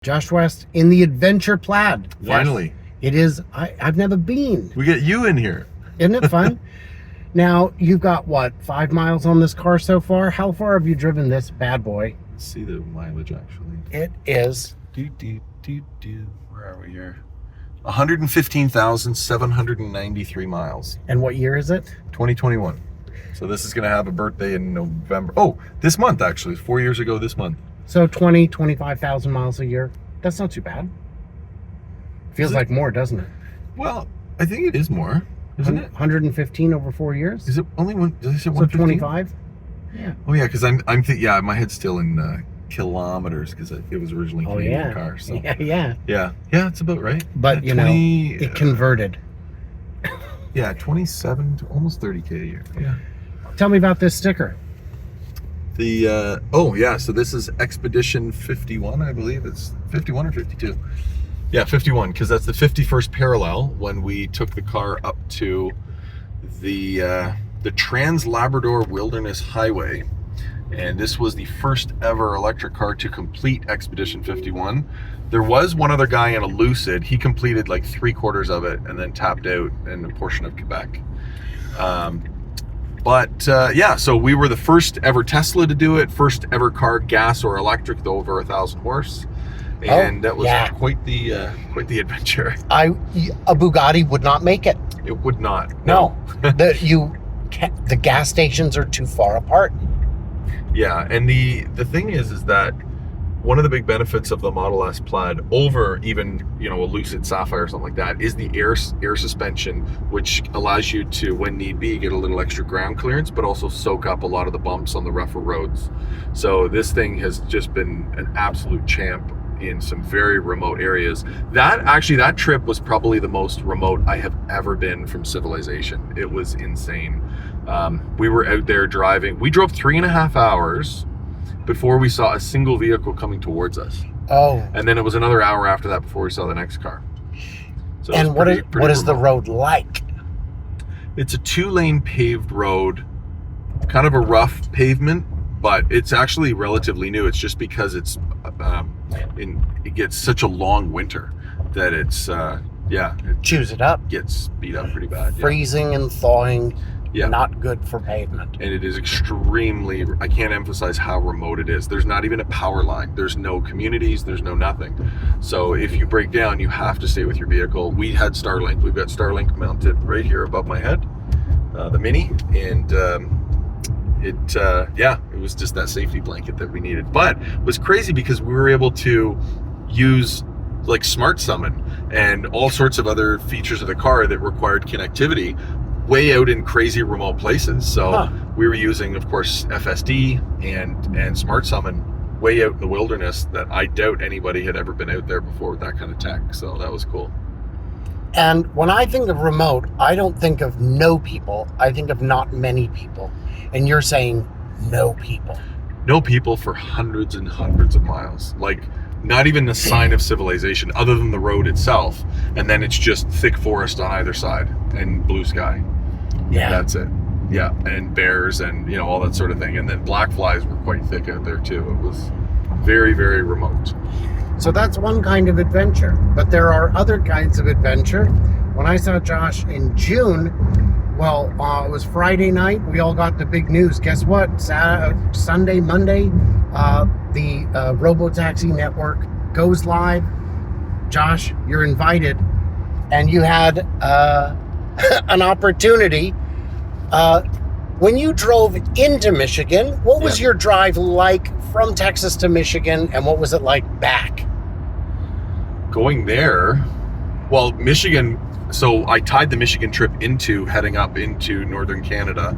Josh West in the Adventure Plaid. Finally. Yes, it is. I've never been. We get you in here. Isn't it fun? Now, you've got, what, 5 miles on this car so far? How far have you driven this bad boy? Let's see the mileage, actually. It is... Where are we here? 115,793 miles. And what year is it? 2021. So this is going to have a birthday in November. Oh, this month, actually. 4 years ago this month. So 25,000 miles a year. That's not too bad. Feels like more, doesn't it? Well, I think it is more, isn't it? 115 over 4 years? Is it only one? Did I say so 115? 25? Yeah. Oh yeah, because yeah, my head's still in kilometers because it was originally a Canadian car. So yeah. It's about right. But you know, it converted. Yeah, 27 to almost 30K a year. Yeah. Tell me about this sticker. So this is Expedition 51, I believe. It's 51 or 52. Yeah, 51, because that's the 51st parallel when we took the car up to the Trans-Labrador Wilderness Highway. And this was the first ever electric car to complete Expedition 51. There was one other guy in a Lucid. He completed like 3/4 of it and then tapped out in a portion of Quebec. So we were the first ever Tesla to do it, first ever car, gas or electric, with over 1,000 horse. And that was quite the adventure. A Bugatti would not make it. It would not. No. The gas stations are too far apart. Yeah, and the thing is that one of the big benefits of the Model S Plaid over even, a Lucid Sapphire or something like that is the air suspension, which allows you to, when need be, get a little extra ground clearance, but also soak up a lot of the bumps on the rougher roads. So this thing has just been an absolute champ in some very remote areas. That trip was probably the most remote I have ever been from civilization. It was insane. We were out there driving. We drove 3.5 hours before we saw a single vehicle coming towards us. Oh. And then it was another hour after that before we saw the next car. So and what is the road like? It's a 2-lane paved road, kind of a rough pavement, but it's actually relatively new. It's just because it gets such a long winter that it chews it up. Gets beat up pretty bad. Freezing and thawing. Yeah. Not good for pavement. And it is extremely, I can't emphasize how remote it is. There's not even a power line. There's no communities. There's no nothing. So if you break down, you have to stay with your vehicle. We had Starlink. We've got Starlink mounted right here above my head, the Mini. And it was just that safety blanket that we needed. But it was crazy because we were able to use like Smart Summon and all sorts of other features of the car that required connectivity way out in crazy remote places. So we were using, of course, FSD and Smart Summon way out in the wilderness that I doubt anybody had ever been out there before with that kind of tech. So that was cool. And when I think of remote, I don't think of no people. I think of not many people. And you're saying no people. No people for hundreds and hundreds of miles. Like, not even a sign of civilization other than the road itself. And then it's just thick forest on either side and blue sky. Yeah. That's it. Yeah. And bears and, all that sort of thing. And then black flies were quite thick out there too. It was very, very remote. So that's one kind of adventure. But there are other kinds of adventure. When I saw Josh in June, it was Friday night. We all got the big news. Guess what? Sunday, Monday, the Robotaxi network goes live. Josh, you're invited. And you had an opportunity. When you drove into Michigan, what was your drive like from Texas to Michigan, and what was it like back? Going there, Michigan, so I tied the Michigan trip into heading up into northern Canada.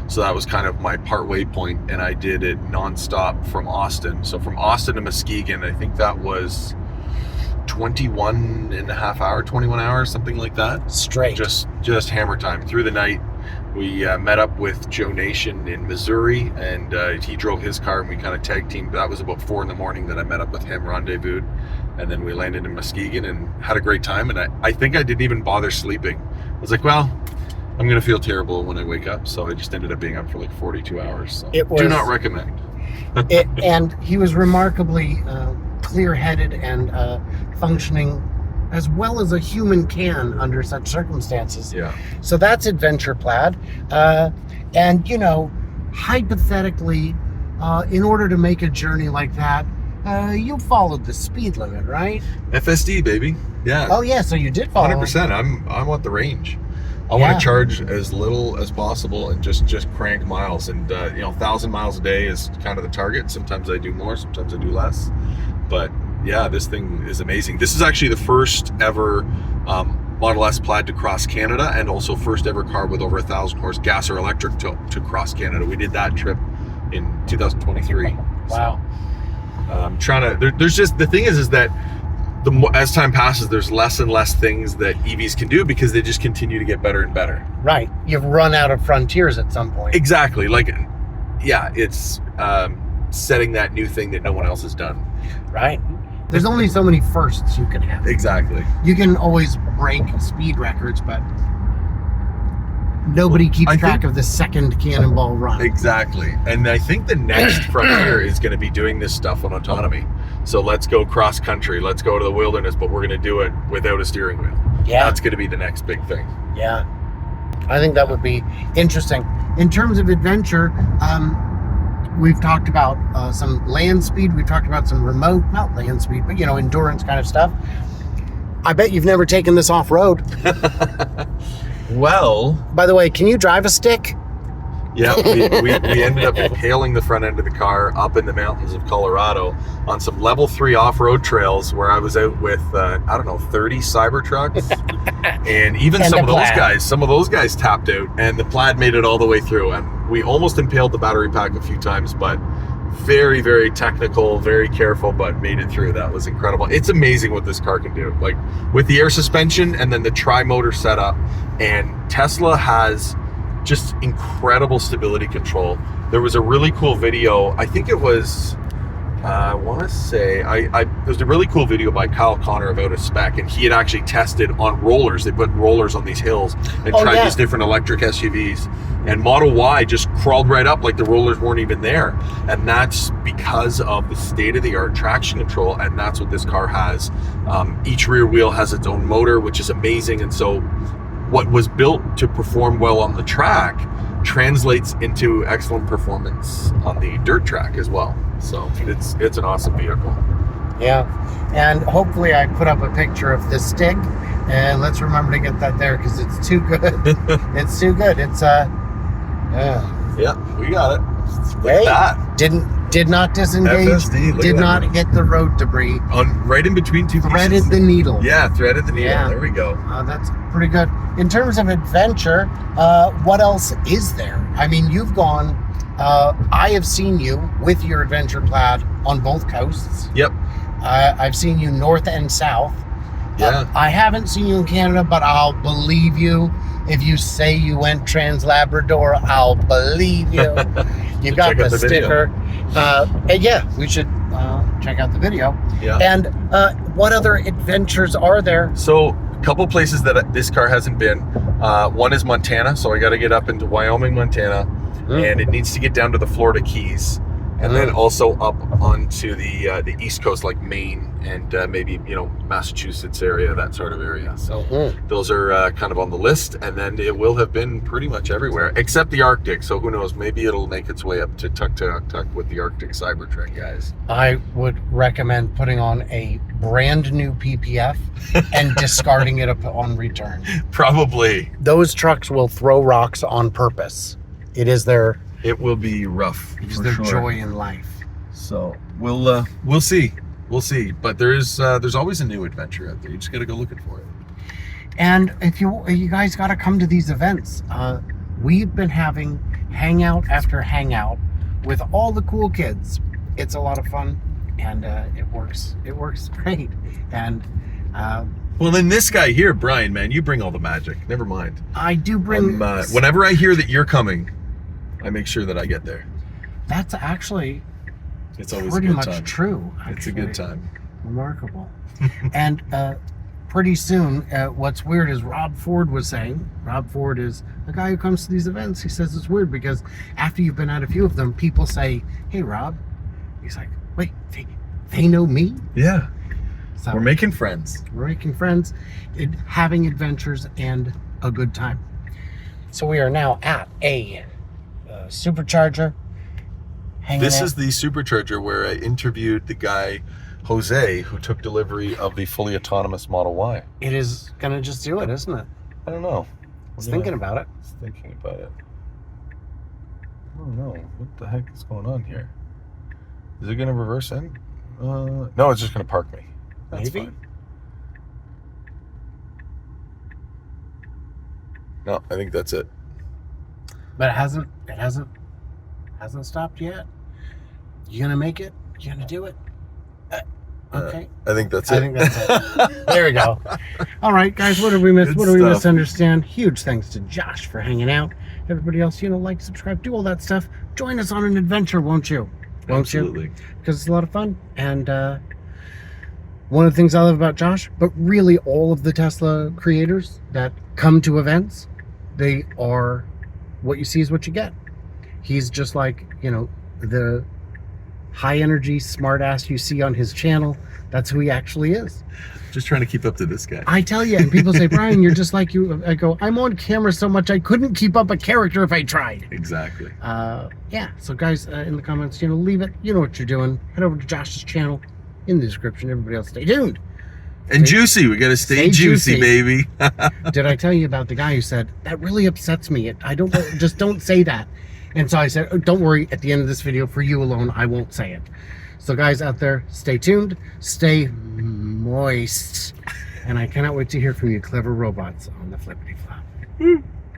So that was kind of my partway point, and I did it nonstop from Austin. So from Austin to Muskegon, I think that was 21 hours, something like that. Straight. Just hammer time through the night. We met up with Joe Nation in Missouri, and he drove his car, and we kind of tag teamed. That was about 4 a.m. that I met up with him, rendezvoused, and then we landed in Muskegon and had a great time. And I think I didn't even bother sleeping. I was like, I'm going to feel terrible when I wake up. So I just ended up being up for like 42 hours. So do not recommend. And he was remarkably clear-headed and functioning as well as a human can under such circumstances. Yeah. So that's Adventure Plaid. And, you know, hypothetically, in order to make a journey like that, you followed the speed limit, right? FSD, baby. Yeah. Oh, yeah, so you did follow. 100%. I want the range. I want to charge as little as possible and just crank miles. And, 1,000 miles a day is kind of the target. Sometimes I do more, sometimes I do less. But yeah, this thing is amazing. This is actually the first ever Model S Plaid to cross Canada, and also first ever car with over 1,000 horse gas or electric to cross Canada. We did that trip in 2023. Wow. So, I'm trying to. There's just the thing is that as time passes, there's less and less things that EVs can do because they just continue to get better and better. Right. You've run out of frontiers at some point. Exactly. Like, yeah, it's setting that new thing that no one else has done. Right. There's only so many firsts you can have. Exactly. You can always break speed records, but nobody keeps track of the second cannonball run. Exactly. And I think the next frontier is going to be doing this stuff on autonomy. So let's go cross country. Let's go to the wilderness, but we're going to do it without a steering wheel. Yeah. That's going to be the next big thing. Yeah. I think that would be interesting. In terms of adventure, we've talked about some land speed. We've talked about some remote, not land speed, but, endurance kind of stuff. I bet you've never taken this off-road. Well, by the way, can you drive a stick? Yeah, we ended up impaling the front end of the car up in the mountains of Colorado on some level 3 off-road trails where I was out with, 30 Cybertrucks. And even some of those guys tapped out, and the Plaid made it all the way through. And we almost impaled the battery pack a few times, but very, very technical, very careful, but made it through. That was incredible. It's amazing what this car can do. Like with the air suspension and then the tri-motor setup, and Tesla has just incredible stability control. There was a really cool video. I think it was, there was a really cool video by Kyle Connor about a spec, and he had actually tested on rollers. They put rollers on these hills and tried these different electric SUVs. And Model Y just crawled right up like the rollers weren't even there. And that's because of the state-of-the-art traction control, and that's what this car has. Each rear wheel has its own motor, which is amazing. And so what was built to perform well on the track translates into excellent performance on the dirt track as well. So it's an awesome vehicle. Yeah, and hopefully I put up a picture of the stick, and let's remember to get that there because it's too good. It's too good. It's yeah, we got it. Hey, that did not disengage. FSD, did not hit the road debris. Right in between two pieces. Threaded the needle. Yeah, threaded the needle. Yeah. There we go. That's pretty good. In terms of adventure, what else is there? I mean, you've gone. I have seen you with your Adventure Plaid on both coasts. Yep. I've seen you north and south. Yeah. I haven't seen you in Canada, but I'll believe you. If you say you went Trans-Labrador, I'll believe you. You got the sticker. And yeah, we should check out the video. Yeah. And what other adventures are there? So a couple places that this car hasn't been. One is Montana. So I got to get up into Wyoming, Montana. And it needs to get down to the Florida Keys. And then also up onto the East Coast, like Maine and maybe, Massachusetts area, that sort of area. So those are kind of on the list. And then it will have been pretty much everywhere, except the Arctic. So who knows? Maybe it'll make its way up to Tuk with the Arctic Cybertruck guys. I would recommend putting on a brand new PPF and discarding it upon return. Probably. Those trucks will throw rocks on purpose. It is their... It will be rough. It's their joy in life. So we'll see. We'll see. But there's always a new adventure out there. You just got to go looking for it. And if you guys got to come to these events, we've been having hangout after hangout with all the cool kids. It's a lot of fun, and it works. It works great. And well, then this guy here, Brian, man, you bring all the magic. Never mind. I do bring. Whenever I hear that you're coming, I make sure that I get there. That's actually it's always pretty a good much time. True. Actually. It's a good time. Remarkable. And pretty soon, what's weird is Rob Ford was saying, Rob Ford is a guy who comes to these events. He says it's weird because after you've been at a few of them, people say, "Hey, Rob." He's like, "Wait, They know me. Yeah. So We're making friends. We're making friends, having adventures, and a good time. So we are now at a Supercharger. This is the Supercharger where I interviewed the guy, Jose, who took delivery of the fully autonomous Model Y. It is going to just do it, isn't it? I don't know. It's thinking about it. It's thinking about it. I don't know. What the heck is going on here? Is it going to reverse in? No, it's just going to park me. That's Maybe. fine. No, I think that's it. But it hasn't stopped yet. You gonna make it? You gonna do it? Okay. I think that's it. I think that's it. There we go. All right, guys, what did we miss? Good What did we stuff. misunderstand? Huge thanks to Josh for hanging out. Everybody else, like, subscribe, do all that stuff. Join us on an adventure, won't you? Won't you? Absolutely. Because it's a lot of fun. And one of the things I love about Josh, but really all of the Tesla creators that come to events, they are, what you see is what you get. He's just like, the high energy smart ass you see on his channel. That's who he actually is. Just trying to keep up to this guy. I tell you, and people say, Brian, you're just like you. I go, I'm on camera so much I couldn't keep up a character if I tried. Exactly. Yeah, so guys, in the comments, leave it. You know what you're doing. Head over to Josh's channel in the description. Everybody else, stay tuned. And juicy. We got to stay juicy, baby. Did I tell you about the guy who said, that really upsets me? Just don't say that. And so I said, oh, don't worry, at the end of this video, for you alone, I won't say it. So guys out there, stay tuned, stay moist. And I cannot wait to hear from you clever robots on the flippity flop.